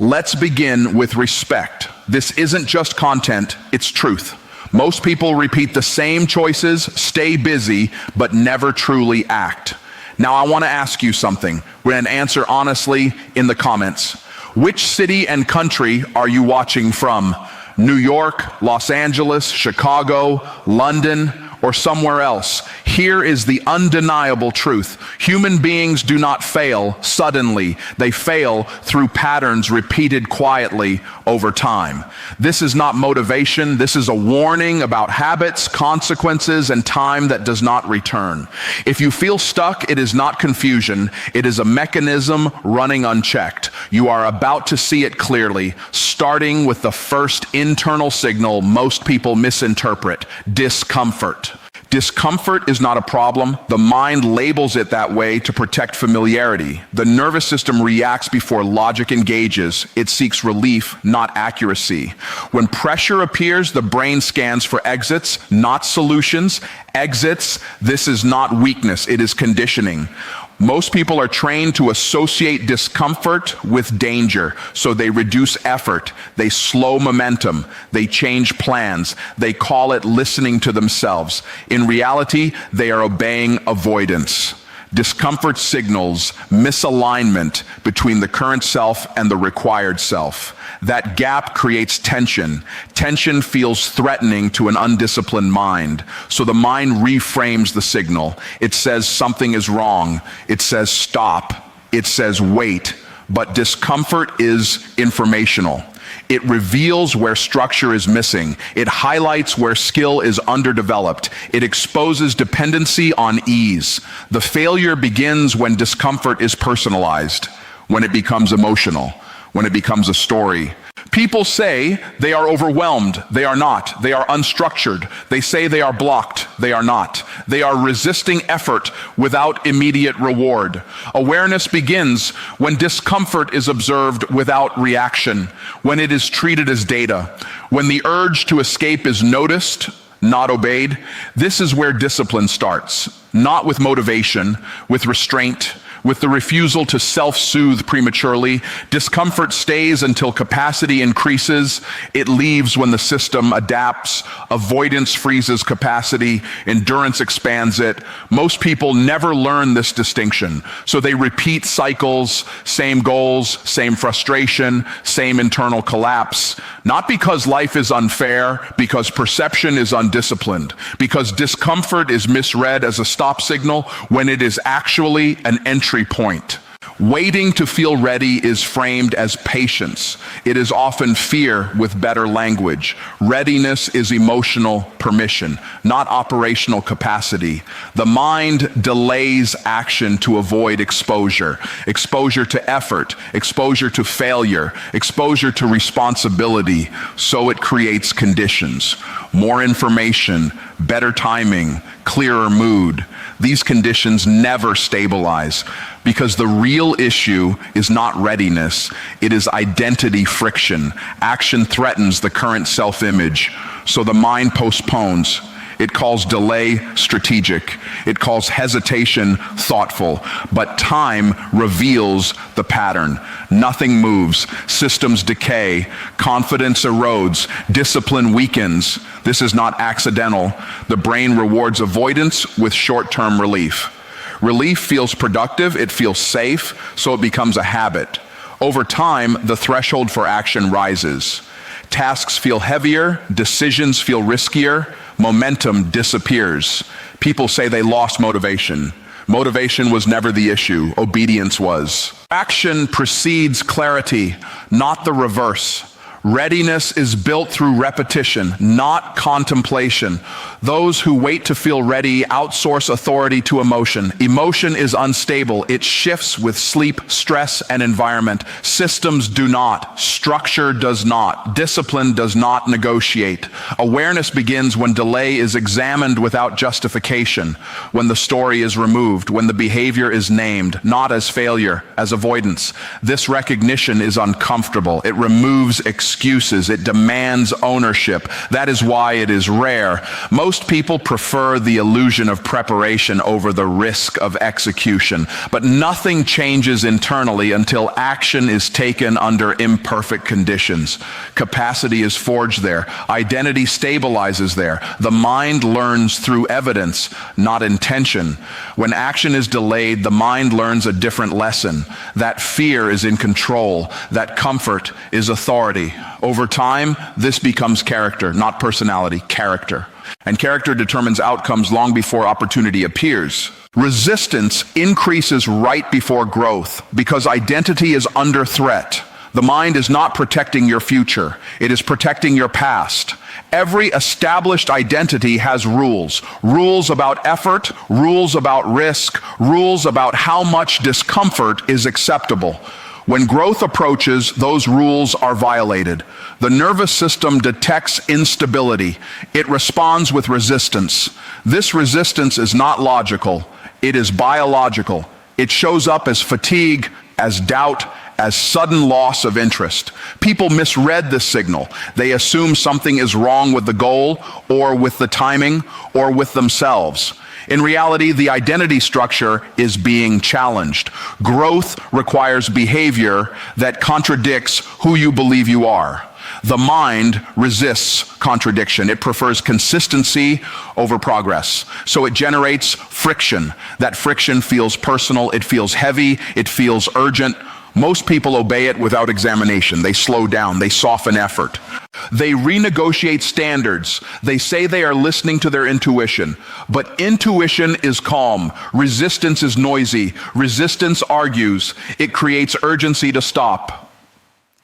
Let's begin with respect. This isn't just content, it's truth. Most people repeat the same choices, stay busy, but never truly act. Now I want to ask you something, and answer honestly in the comments. Which city and country are you watching from? New York, Los Angeles, Chicago, London, or somewhere else? Here is the undeniable truth. Human beings do not fail suddenly. They fail through patterns repeated quietly over time. This is not motivation. This is a warning about habits, consequences, and time that does not return. If you feel stuck, it is not confusion. It is a mechanism running unchecked. You are about to see it clearly, starting with the first internal signal most people misinterpret: discomfort. Discomfort is not a problem. The mind labels it that way to protect familiarity. The nervous system reacts before logic engages. It seeks relief, not accuracy. When pressure appears, the brain scans for exits, not solutions. Exits, this is not weakness, it is conditioning. Most people are trained to associate discomfort with danger, so they reduce effort, they slow momentum, they change plans, they call it listening to themselves. In reality, they are obeying avoidance. Discomfort signals misalignment between the current self and the required self. That gap creates tension. Tension feels threatening to an undisciplined mind. So the mind reframes the signal. It says something is wrong. It says stop. It says wait. But discomfort is informational. It reveals where structure is missing. It highlights where skill is underdeveloped. It exposes dependency on ease. The failure begins when discomfort is personalized, when it becomes emotional, when it becomes a story. People say they are overwhelmed. They are not. They are unstructured. They say they are blocked. They are not. They are resisting effort without immediate reward. Awareness begins when discomfort is observed without reaction, when it is treated as data, when the urge to escape is noticed, not obeyed. This is where discipline starts, not with motivation, with restraint, with the refusal to self-soothe prematurely. Discomfort stays until capacity increases. It leaves when the system adapts. Avoidance freezes capacity. Endurance expands it. Most people never learn this distinction, so they repeat cycles, same goals, same frustration, same internal collapse. Not because life is unfair, because perception is undisciplined, because discomfort is misread as a stop signal when it is actually an entry point. Waiting to feel ready is framed as patience. It is often fear with better language. Readiness is emotional permission, not operational capacity. The mind delays action to avoid exposure. Exposure to effort, exposure to failure, exposure to responsibility. So it creates conditions. More information, better timing, clearer mood. These conditions never stabilize, because the real issue is not readiness, it is identity friction. Action threatens the current self-image, so the mind postpones. It calls delay strategic. It calls hesitation thoughtful. But time reveals the pattern. Nothing moves. Systems decay. Confidence erodes. Discipline weakens. This is not accidental. The brain rewards avoidance with short-term relief. Relief feels productive. It feels safe, so it becomes a habit. Over time, the threshold for action rises. Tasks feel heavier, decisions feel riskier, momentum disappears. People say they lost motivation. Motivation was never the issue, obedience was. Action precedes clarity, not the reverse. Readiness is built through repetition, not contemplation. Those who wait to feel ready outsource authority to emotion. Emotion is unstable. It shifts with sleep, stress, and environment. Systems do not. Structure does not. Discipline does not negotiate. Awareness begins when delay is examined without justification, when the story is removed, when the behavior is named, not as failure, as avoidance. This recognition is uncomfortable. It removes excuses. excuses. It demands ownership. That is why it is rare. Most people prefer the illusion of preparation over the risk of execution. But nothing changes internally until action is taken under imperfect conditions. Capacity is forged there. Identity stabilizes there. The mind learns through evidence, not intention. When action is delayed, the mind learns a different lesson. That fear is in control. That comfort is authority. Over time, this becomes character, not personality, character. And character determines outcomes long before opportunity appears. Resistance increases right before growth because identity is under threat. The mind is not protecting your future. It is protecting your past. Every established identity has rules. Rules about effort, rules about risk, rules about how much discomfort is acceptable. When growth approaches, those rules are violated. The nervous system detects instability. It responds with resistance. This resistance is not logical. It is biological. It shows up as fatigue, as doubt, as sudden loss of interest. People misread this signal. They assume something is wrong with the goal, or with the timing, or with themselves. In reality, the identity structure is being challenged. Growth requires behavior that contradicts who you believe you are. The mind resists contradiction. It prefers consistency over progress. So it generates friction. That friction feels personal, it feels heavy, it feels urgent. Most people obey it without examination. They slow down, they soften effort. They renegotiate standards. They say they are listening to their intuition. But intuition is calm. Resistance is noisy. Resistance argues. It creates urgency to stop.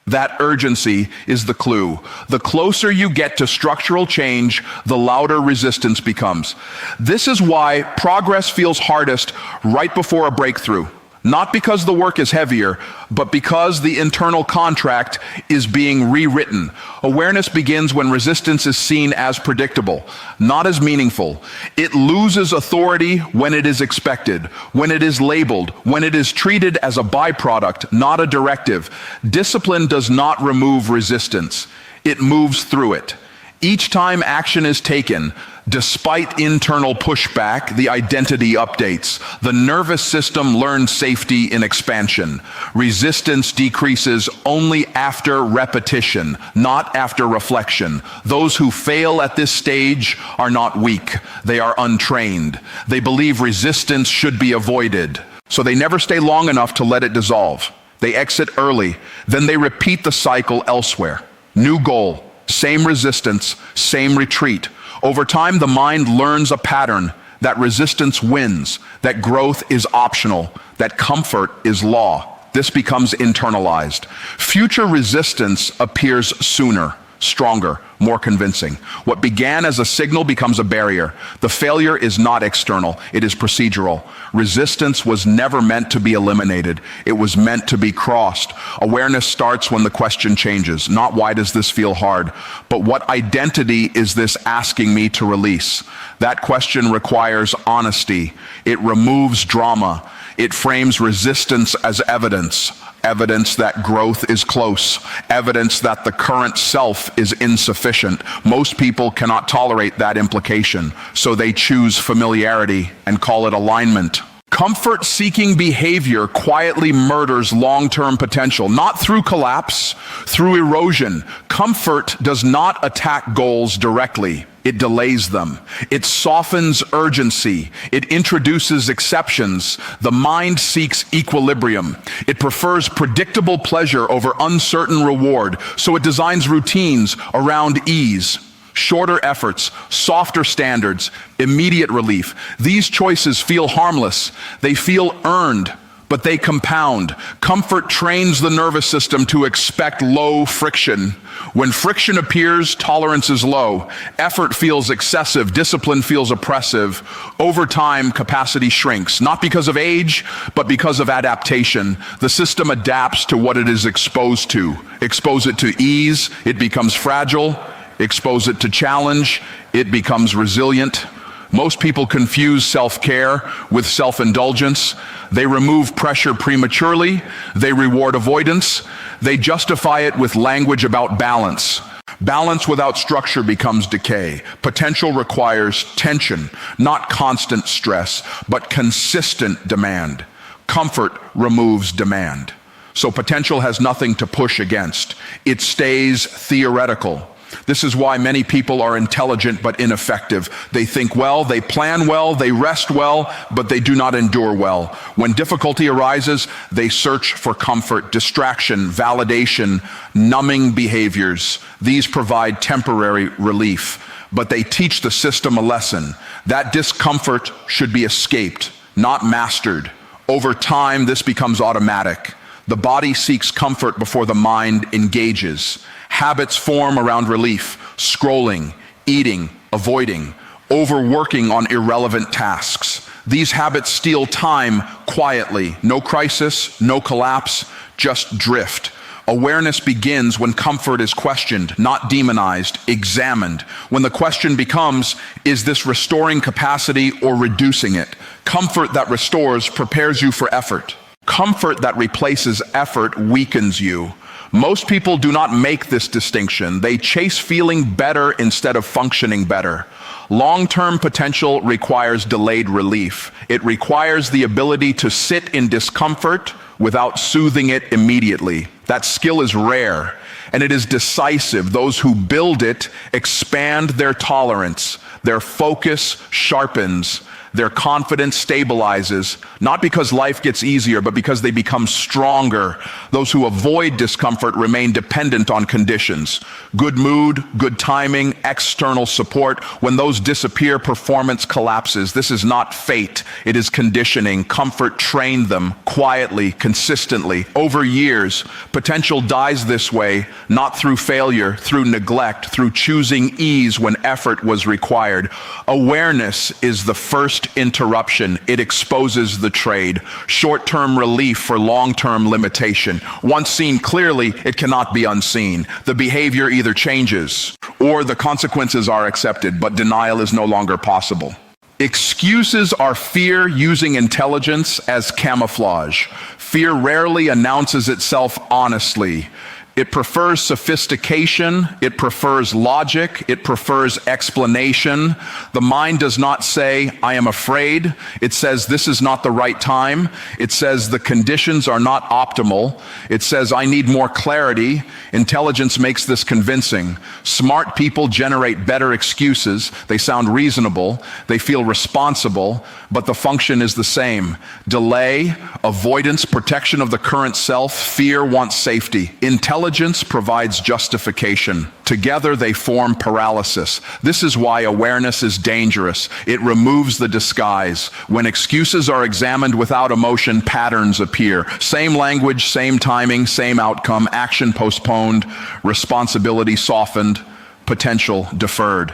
That urgency is the clue. The closer you get to structural change, the louder resistance becomes. This is why progress feels hardest right before a breakthrough. Not because the work is heavier, but because the internal contract is being rewritten. Awareness begins when resistance is seen as predictable, not as meaningful. It loses authority when it is expected, when it is labeled, when it is treated as a byproduct, not a directive. Discipline does not remove resistance. It moves through it. Each time action is taken, despite internal pushback, the identity updates. The nervous system learns safety in expansion. Resistance decreases only after repetition, not after reflection. Those who fail at this stage are not weak. They are untrained. They believe resistance should be avoided, so they never stay long enough to let it dissolve. They exit early, then they repeat the cycle elsewhere. New goal. Same resistance, same retreat. Over time, the mind learns a pattern that resistance wins, that growth is optional, that comfort is law. This becomes internalized. Future resistance appears sooner, stronger, more convincing. What began as a signal becomes a barrier. The failure is not external, it is procedural. Resistance was never meant to be eliminated. It was meant to be crossed. Awareness starts when the question changes. Not why does this feel hard, but what identity is this asking me to release? That question requires honesty. It removes drama. It frames resistance as evidence. Evidence that growth is close. Evidence that the current self is insufficient. Most people cannot tolerate that implication, so they choose familiarity and call it alignment. Comfort-seeking behavior quietly murders long-term potential, not through collapse, through erosion. Comfort does not attack goals directly. It delays them. It softens urgency. It introduces exceptions. The mind seeks equilibrium. It prefers predictable pleasure over uncertain reward, so it designs routines around ease. Shorter efforts, softer standards, immediate relief. These choices feel harmless. They feel earned, but they compound. Comfort trains the nervous system to expect low friction. When friction appears, tolerance is low. Effort feels excessive. Discipline feels oppressive. Over time, capacity shrinks, not because of age, but because of adaptation. The system adapts to what it is exposed to. Expose it to ease, it becomes fragile. Expose it to challenge, it becomes resilient. Most people confuse self-care with self-indulgence. They remove pressure prematurely. They reward avoidance. They justify it with language about balance. Balance without structure becomes decay. Potential requires tension, not constant stress, but consistent demand. Comfort removes demand. So potential has nothing to push against. It stays theoretical. This is why many people are intelligent but ineffective. They think well, they plan well, they rest well, but they do not endure well. When difficulty arises, they search for comfort, distraction, validation, numbing behaviors. These provide temporary relief, but they teach the system a lesson. That discomfort should be escaped, not mastered. Over time, this becomes automatic. The body seeks comfort before the mind engages. Habits form around relief: scrolling, eating, avoiding, overworking on irrelevant tasks. These habits steal time quietly. No crisis, no collapse, just drift. Awareness begins when comfort is questioned, not demonized, examined. When the question becomes, is this restoring capacity or reducing it? Comfort that restores prepares you for effort. Comfort that replaces effort weakens you. Most people do not make this distinction. They chase feeling better instead of functioning better. Long-term potential requires delayed relief. It requires the ability to sit in discomfort without soothing it immediately. That skill is rare, and it is decisive. Those who build it expand their tolerance. Their focus sharpens. Their confidence stabilizes, not because life gets easier, but because they become stronger. Those who avoid discomfort remain dependent on conditions. Good mood, good timing, external support. When those disappear, performance collapses. This is not fate, it is conditioning. Comfort trained them quietly, consistently. Over years, potential dies this way, not through failure, through neglect, through choosing ease when effort was required. Awareness is the first interruption. It exposes the trade. Short-term relief for long-term limitation. Once seen clearly, it cannot be unseen. The behavior either changes or the consequences are accepted, but denial is no longer possible. Excuses are fear using intelligence as camouflage. Fear rarely announces itself honestly. It prefers sophistication, it prefers logic, it prefers explanation. The mind does not say, I am afraid. It says, this is not the right time. It says, the conditions are not optimal. It says, I need more clarity. Intelligence makes this convincing. Smart people generate better excuses. They sound reasonable. They feel responsible, but the function is the same. Delay, avoidance, protection of the current self. Fear wants safety. Intelligence provides justification. Together they form paralysis. This is why awareness is dangerous. It removes the disguise. When excuses are examined without emotion, patterns appear. Same language, same timing, same outcome. Action postponed, responsibility softened, potential deferred.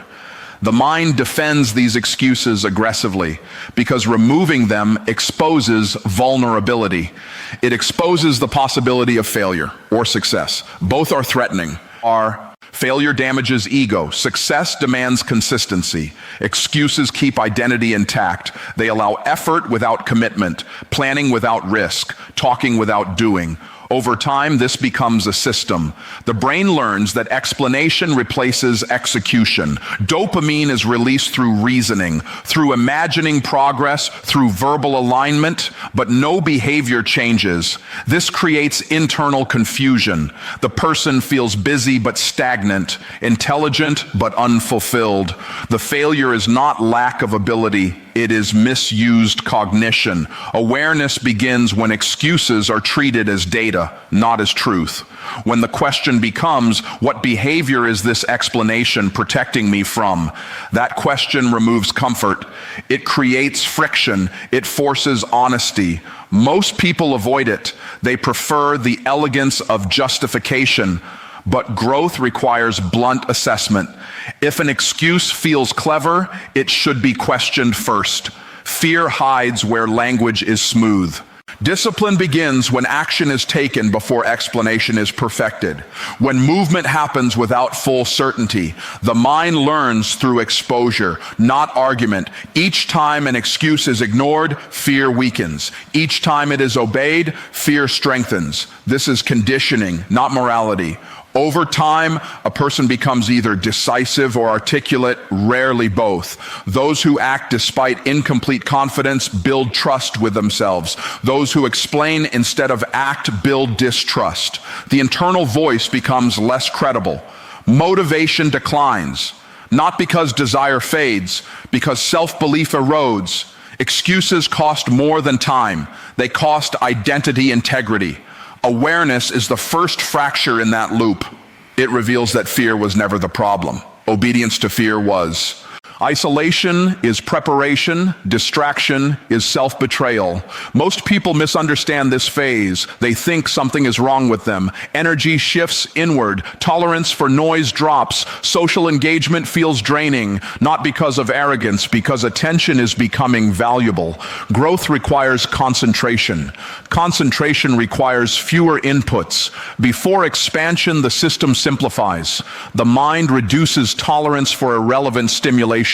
The mind defends these excuses aggressively because removing them exposes vulnerability. It exposes the possibility of failure or success. Both are threatening. Failure damages ego. Success demands consistency. Excuses keep identity intact. They allow effort without commitment, planning without risk, talking without doing. Over time, this becomes a system. The brain learns that explanation replaces execution. Dopamine is released through reasoning, through imagining progress, through verbal alignment, but no behavior changes. This creates internal confusion. The person feels busy but stagnant, intelligent but unfulfilled. The failure is not lack of ability. It is misused cognition. Awareness begins when excuses are treated as data, not as truth. When the question becomes, what behavior is this explanation protecting me from? That question removes comfort. It creates friction. It forces honesty. Most people avoid it. They prefer the elegance of justification. But growth requires blunt assessment. If an excuse feels clever, it should be questioned first. Fear hides where language is smooth. Discipline begins when action is taken before explanation is perfected. When movement happens without full certainty, the mind learns through exposure, not argument. Each time an excuse is ignored, fear weakens. Each time it is obeyed, fear strengthens. This is conditioning, not morality. Over time, a person becomes either decisive or articulate, rarely both. Those who act despite incomplete confidence build trust with themselves. Those who explain instead of act build distrust. The internal voice becomes less credible. Motivation declines, not because desire fades, because self-belief erodes. Excuses cost more than time. They cost identity integrity. Awareness is the first fracture in that loop. It reveals that fear was never the problem. Obedience to fear was. Isolation is preparation, distraction is self-betrayal. Most people misunderstand this phase. They think something is wrong with them. Energy shifts inward. Tolerance for noise drops. Social engagement feels draining, not because of arrogance, because attention is becoming valuable. Growth requires concentration. Concentration requires fewer inputs. Before expansion, the system simplifies. The mind reduces tolerance for irrelevant stimulation.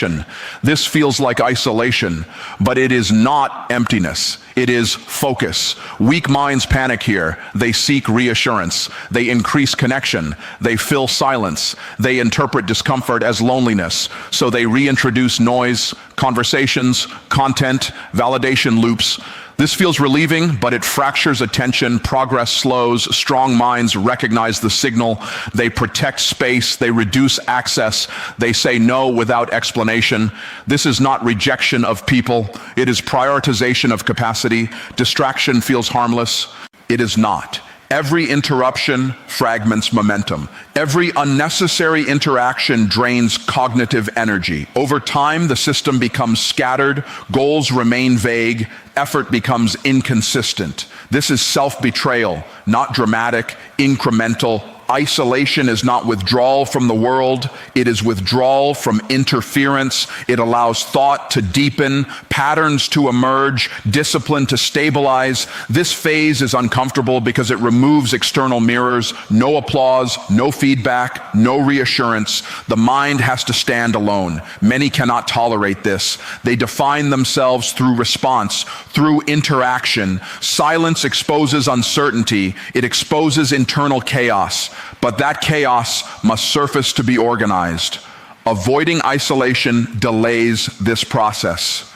This feels like isolation, but it is not emptiness. It is focus. Weak minds panic here. They seek reassurance. They increase connection. They fill silence. They interpret discomfort as loneliness. So they reintroduce noise, conversations, content, validation loops. This feels relieving, but it fractures attention. Progress slows. Strong minds recognize the signal. They protect space. They reduce access. They say no without explanation. This is not rejection of people. It is prioritization of capacity. Distraction feels harmless. It is not. Every interruption fragments momentum. Every unnecessary interaction drains cognitive energy. Over time, the system becomes scattered, goals remain vague, effort becomes inconsistent. This is self-betrayal, not dramatic, incremental. Isolation is not withdrawal from the world, it is withdrawal from interference. It allows thought to deepen, patterns to emerge, discipline to stabilize. This phase is uncomfortable because it removes external mirrors, no applause, no feedback, no reassurance. The mind has to stand alone. Many cannot tolerate this. They define themselves through response, through interaction. Silence exposes uncertainty. It exposes internal chaos. But that chaos must surface to be organized. Avoiding isolation delays this process.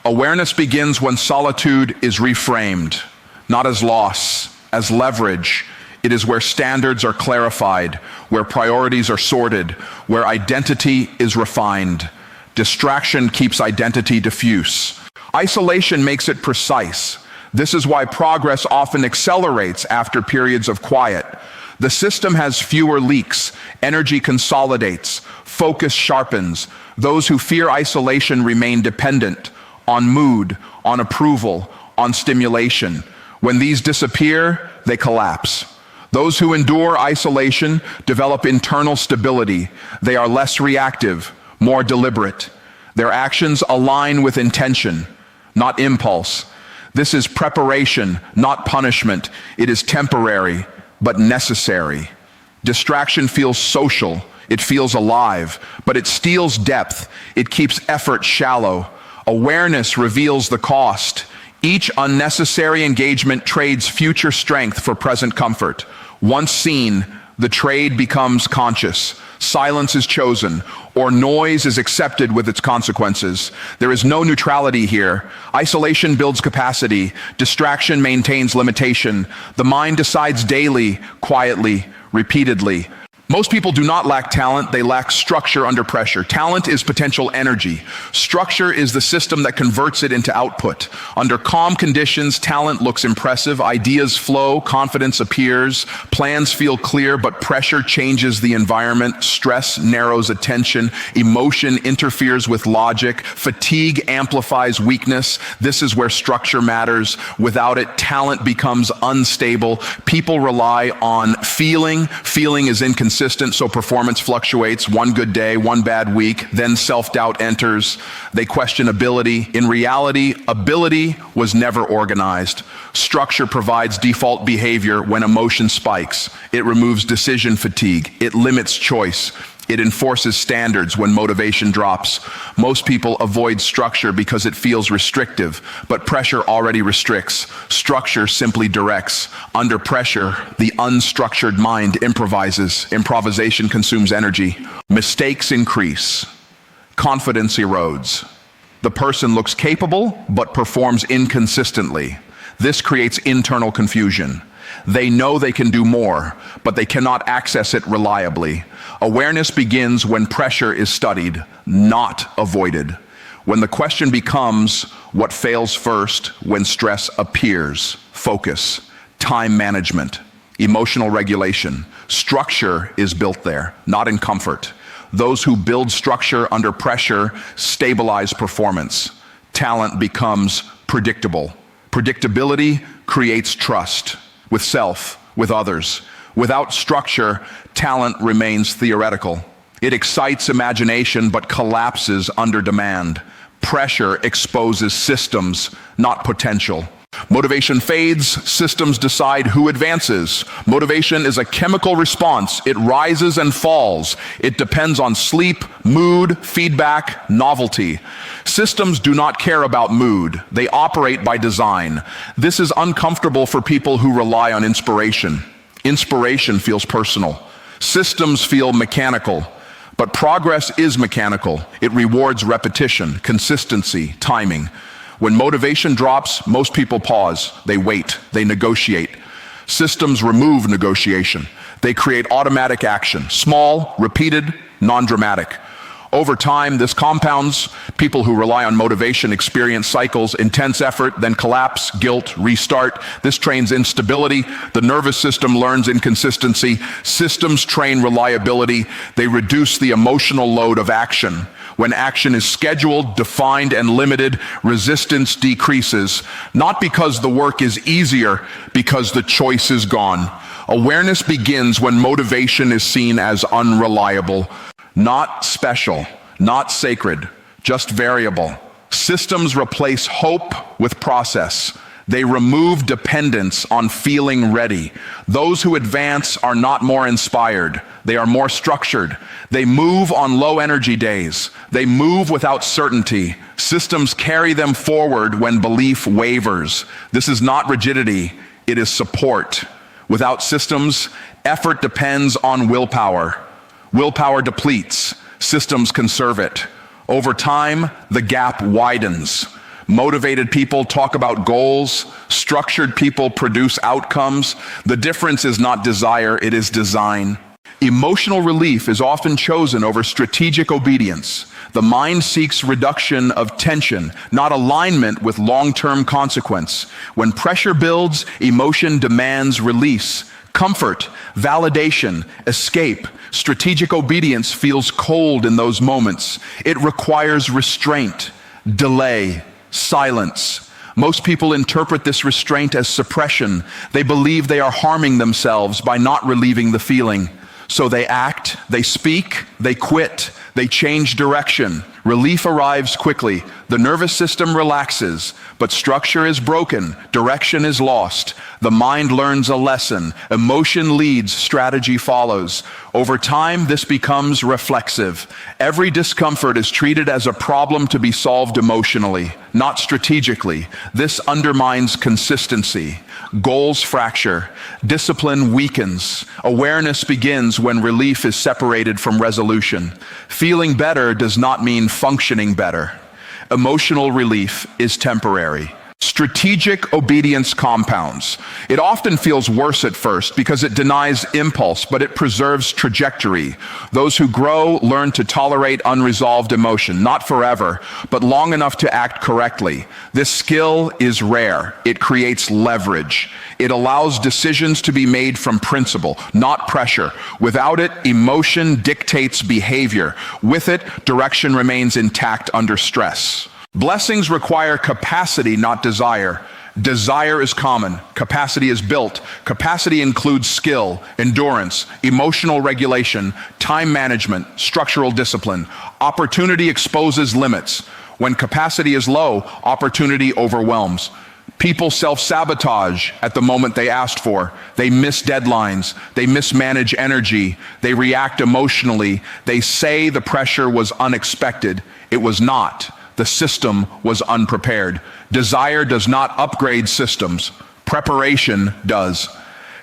Awareness begins when solitude is reframed, not as loss, as leverage. It is where standards are clarified, where priorities are sorted, where identity is refined. Distraction keeps identity diffuse. Isolation makes it precise. This is why progress often accelerates after periods of quiet. The system has fewer leaks, energy consolidates, focus sharpens. Those who fear isolation remain dependent on mood, on approval, on stimulation. When these disappear, they collapse. Those who endure isolation develop internal stability. They are less reactive, more deliberate. Their actions align with intention, not impulse. This is preparation, not punishment. It is temporary, but necessary. Distraction feels social, it feels alive, but it steals depth, it keeps effort shallow. Awareness reveals the cost. Each unnecessary engagement trades future strength for present comfort. Once seen, the trade becomes conscious. Silence is chosen, or noise is accepted with its consequences. There is no neutrality here. Isolation builds capacity. Distraction maintains limitation. The mind decides daily, quietly, repeatedly. Most people do not lack talent, they lack structure under pressure. Talent is potential energy. Structure is the system that converts it into output. Under calm conditions, talent looks impressive, ideas flow, confidence appears, plans feel clear, but pressure changes the environment, stress narrows attention, emotion interferes with logic, fatigue amplifies weakness. This is where structure matters. Without it, talent becomes unstable. People rely on feeling. Feeling is inconsistent. inconsistent, so performance fluctuates. One good day, one bad week, then self-doubt enters. They question ability. In reality, ability was never organized. Structure provides default behavior when emotion spikes. It removes decision fatigue. It limits choice. It enforces standards when motivation drops. Most people avoid structure because it feels restrictive, but pressure already restricts. Structure simply directs. Under pressure, the unstructured mind improvises. Improvisation consumes energy. Mistakes increase. Confidence erodes. The person looks capable, but performs inconsistently. This creates internal confusion. They know they can do more, but they cannot access it reliably. Awareness begins when pressure is studied, not avoided. When the question becomes, what fails first when stress appears? Focus, time management, emotional regulation. Structure is built there, not in comfort. Those who build structure under pressure stabilize performance. Talent becomes predictable. Predictability creates trust. With self, with others. Without structure, talent remains theoretical. It excites imagination but collapses under demand. Pressure exposes systems, not potential. Motivation fades, systems decide who advances. Motivation is a chemical response. It rises and falls. It depends on sleep, mood, feedback, novelty. Systems do not care about mood. They operate by design. This is uncomfortable for people who rely on inspiration. Inspiration feels personal. Systems feel mechanical. But progress is mechanical. It rewards repetition, consistency, timing. When motivation drops, most people pause. They wait. They negotiate. Systems remove negotiation. They create automatic action. Small, repeated, non-dramatic. Over time, this compounds. People who rely on motivation experience cycles, intense effort, then collapse, guilt, restart. This trains instability. The nervous system learns inconsistency. Systems train reliability. They reduce the emotional load of action. When action is scheduled, defined, and limited, resistance decreases. Not because the work is easier, because the choice is gone. Awareness begins when motivation is seen as unreliable. Not special, not sacred, just variable. Systems replace hope with process. They remove dependence on feeling ready. Those who advance are not more inspired. They are more structured. They move on low energy days. They move without certainty. Systems carry them forward when belief wavers. This is not rigidity, it is support. Without systems, effort depends on willpower. Willpower depletes. Systems conserve it. Over time, the gap widens. Motivated people talk about goals. Structured people produce outcomes. The difference is not desire, it is design. Emotional relief is often chosen over strategic obedience. The mind seeks reduction of tension, not alignment with long-term consequence. When pressure builds, emotion demands release. Comfort, validation, escape. Strategic obedience feels cold in those moments. It requires restraint, delay, silence. Most people interpret this restraint as suppression. They believe they are harming themselves by not relieving the feeling. So they act, they speak, they quit, they change direction. Relief arrives quickly. The nervous system relaxes, but structure is broken, direction is lost. The mind learns a lesson. Emotion leads, strategy follows. Over time, this becomes reflexive. Every discomfort is treated as a problem to be solved emotionally, not strategically. This undermines consistency. Goals fracture. Discipline weakens. Awareness begins when relief is separated from resolution. Feeling better does not mean functioning better. Emotional relief is temporary. Strategic obedience compounds. It often feels worse at first because it denies impulse, but it preserves trajectory. Those who grow learn to tolerate unresolved emotion, not forever, but long enough to act correctly. This skill is rare. It creates leverage. It allows decisions to be made from principle, not pressure. Without it, emotion dictates behavior. With it, direction remains intact under stress. Blessings require capacity, not desire. Desire is common. Capacity is built. Capacity includes skill, endurance, emotional regulation, time management, structural discipline. Opportunity exposes limits. When capacity is low, opportunity overwhelms. People self-sabotage at the moment they asked for. They miss deadlines. They mismanage energy. They react emotionally. They say the pressure was unexpected. It was not. The system was unprepared. Desire does not upgrade systems. Preparation does.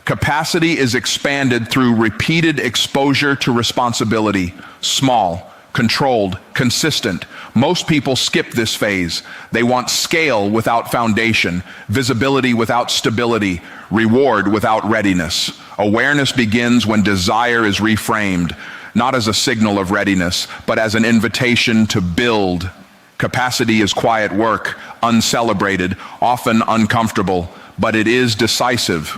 Capacity is expanded through repeated exposure to responsibility. Small, controlled, consistent. Most people skip this phase. They want scale without foundation, visibility without stability, reward without readiness. Awareness begins when desire is reframed, not as a signal of readiness, but as an invitation to build. Capacity is quiet work, uncelebrated, often uncomfortable, but it is decisive.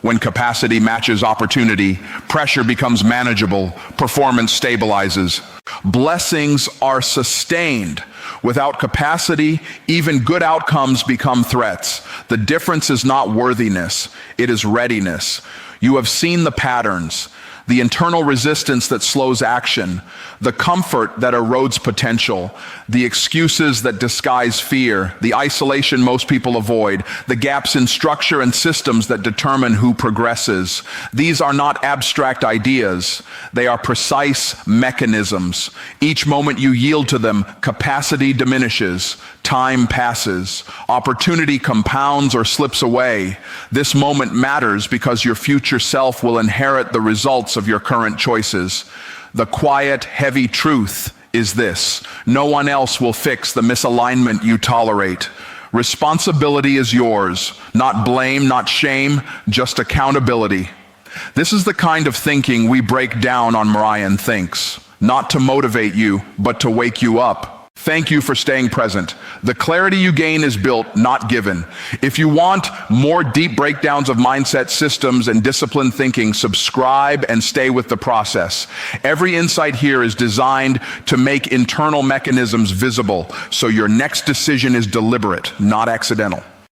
When capacity matches opportunity, pressure becomes manageable, performance stabilizes. Blessings are sustained. Without capacity, even good outcomes become threats. The difference is not worthiness, it is readiness. You have seen the patterns. The internal resistance that slows action, the comfort that erodes potential, the excuses that disguise fear, the isolation most people avoid, the gaps in structure and systems that determine who progresses. These are not abstract ideas. They are precise mechanisms. Each moment you yield to them, capacity diminishes, time passes, opportunity compounds or slips away. This moment matters because your future self will inherit the results of your current choices. The quiet, heavy truth is this: no one else will fix the misalignment you tolerate. Responsibility is yours, not blame, not shame, just accountability. This is the kind of thinking we break down on Myron Thinks, not to motivate you, but to wake you up. Thank you for staying present. The clarity you gain is built, not given. If you want more deep breakdowns of mindset systems and disciplined thinking, subscribe and stay with the process. Every insight here is designed to make internal mechanisms visible, so your next decision is deliberate, not accidental.